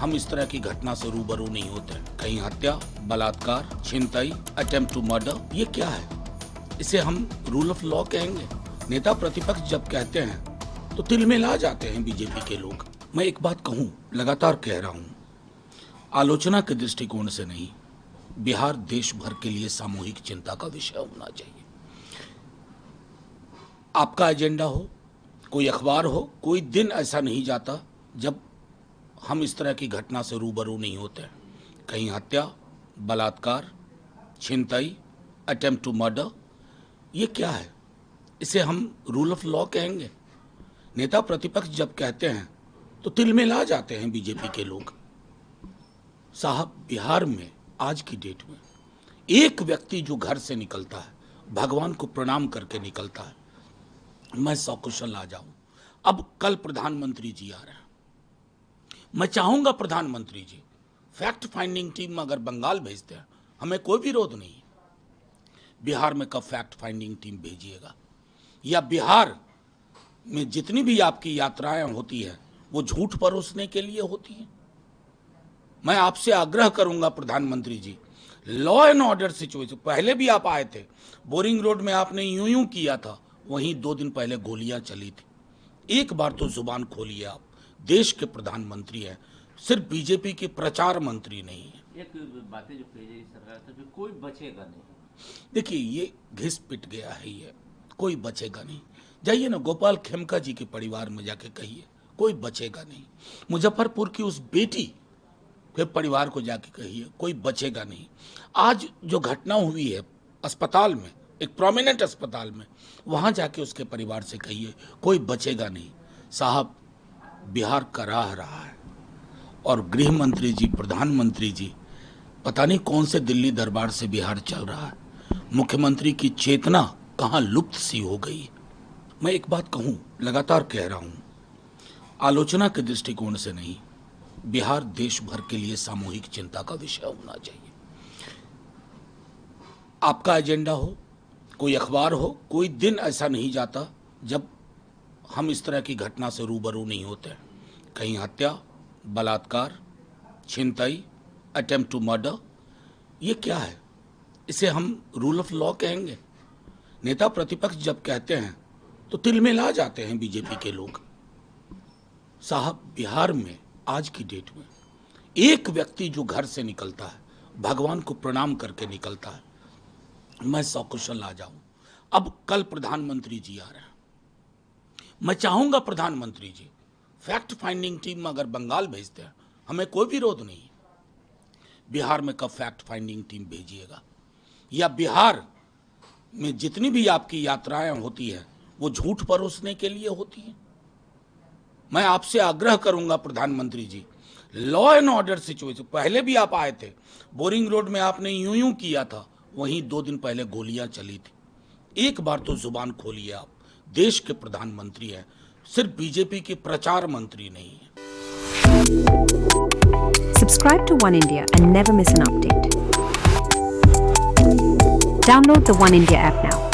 हम इस तरह की घटना से रूबरू नहीं होते। कहीं हत्या, बलात्कार, छिनताई, अटेम्प्ट टू मर्डर, ये क्या है? इसे हम रूल ऑफ लॉ कहेंगे? नेता प्रतिपक्ष जब कहते हैं तो तिलमिला जाते हैं बीजेपी के लोग। मैं एक बात कहूं, लगातार कह रहा हूं, आलोचना के दृष्टिकोण से नहीं, बिहार देश भर के लिए सामूहिक चिंता का विषय होना चाहिए। आपका एजेंडा हो, कोई अखबार हो, कोई दिन ऐसा नहीं जाता जब हम इस तरह की घटना से रूबरू नहीं होते। कहीं हत्या, बलात्कार, छिनताई, अटेम्प्ट टू मर्डर, ये क्या है? इसे हम रूल ऑफ लॉ कहेंगे? नेता प्रतिपक्ष जब कहते हैं तो तिलमिला जाते हैं बीजेपी के लोग। साहब, बिहार में आज की डेट में एक व्यक्ति जो घर से निकलता है, भगवान को प्रणाम करके निकलता है, मैं सकुशल आ जाऊं। अब कल प्रधानमंत्री जी आ रहे हैं, मैं चाहूंगा प्रधानमंत्री जी फैक्ट फाइंडिंग टीम अगर बंगाल भेजते हैं, हमें कोई विरोध नहीं है। बिहार में कब फैक्ट फाइंडिंग टीम भेजिएगा, या बिहार में जितनी भी आपकी यात्राएं होती है वो झूठ परोसने के लिए होती हैं? मैं आपसे आग्रह करूंगा प्रधानमंत्री जी, लॉ एंड ऑर्डर सिचुएशन, पहले भी आप आए थे, बोरिंग रोड में आपने यूं किया था, वहीं 2 दिन पहले गोलियां चली थी। एक बार तो जुबान खोलिए, आप देश के प्रधानमंत्री हैं, सिर्फ बीजेपी के प्रचार मंत्री नहीं है। एक बातें जो कही जाएगी सरकार तो कोई बचेगा नहीं। देखिए, ये घिस पिट गया है, ये कोई बचेगा नहीं। जाइए ना गोपाल खेमका जी के परिवार में जाके कहिए, कोई बचेगा नहीं। मुजफ्फरपुर की उस बेटी के परिवार को जाके कहिए, कोई बचेगा नहीं। आज जो घटना हुई है अस्पताल में, एक प्रोमिनेंट अस्पताल में, वहां जाके उसके परिवार से कहिए, कोई बचेगा नहीं। साहब, बिहार कराह रहा है और गृह मंत्री जी, प्रधानमंत्री जी, पता नहीं कौन से दिल्ली दरबार से बिहार चल रहा है। मुख्यमंत्री की चेतना कहां लुप्त सी हो गई। मैं एक बात कहूं, लगातार कह रहा हूं, आलोचना के दृष्टिकोण से नहीं, बिहार देश भर के लिए सामूहिक चिंता का विषय होना चाहिए। आपका एजेंडा हो, कोई अखबार हो, कोई दिन ऐसा नहीं जाता जब हम इस तरह की घटना से रूबरू नहीं होते। कहीं हत्या, बलात्कार, छिनताई, अटेम्प्ट टू मर्डर, ये क्या है? इसे हम रूल ऑफ लॉ कहेंगे? नेता प्रतिपक्ष जब कहते हैं तो तिलमिला जाते हैं बीजेपी के लोग। साहब, बिहार में आज की डेट में एक व्यक्ति जो घर से निकलता है, भगवान को प्रणाम करके निकलता है, मैं सकुशल आ जाऊं। अब कल प्रधानमंत्री जी आ रहे हैं, मैं चाहूंगा प्रधानमंत्री जी फैक्ट फाइंडिंग टीम अगर बंगाल भेजते हैं, हमें कोई विरोध नहीं है। बिहार में कब फैक्ट फाइंडिंग टीम भेजिएगा, या बिहार में जितनी भी आपकी यात्राएं होती है वो झूठ परोसने के लिए होती हैं? मैं आपसे आग्रह करूंगा प्रधानमंत्री जी, लॉ एंड ऑर्डर सिचुएशन, पहले भी आप आए थे, बोरिंग रोड में आपने यूं किया था, वहीं 2 दिन पहले गोलियां चली थी। एक बार तो जुबान खोलिए, आप देश के प्रधानमंत्री हैं, सिर्फ बीजेपी के प्रचार मंत्री नहीं है। Subscribe to One India and never miss an update. Download the One India app now.